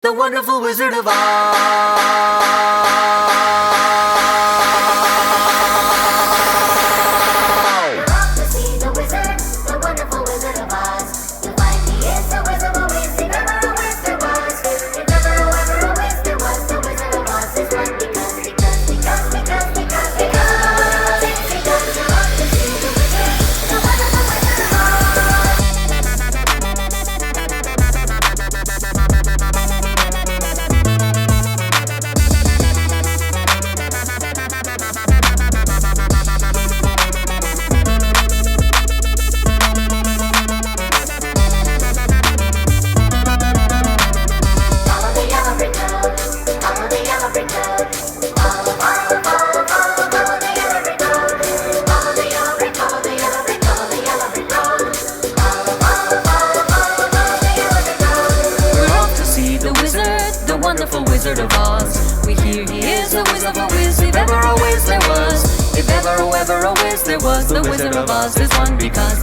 the wonderful Wizard of Oz. Wonderful Wizard of Oz. We hear he is a whiz of a whiz. If ever a whiz there was, if ever a whiz there was, the Wizard of Oz is one because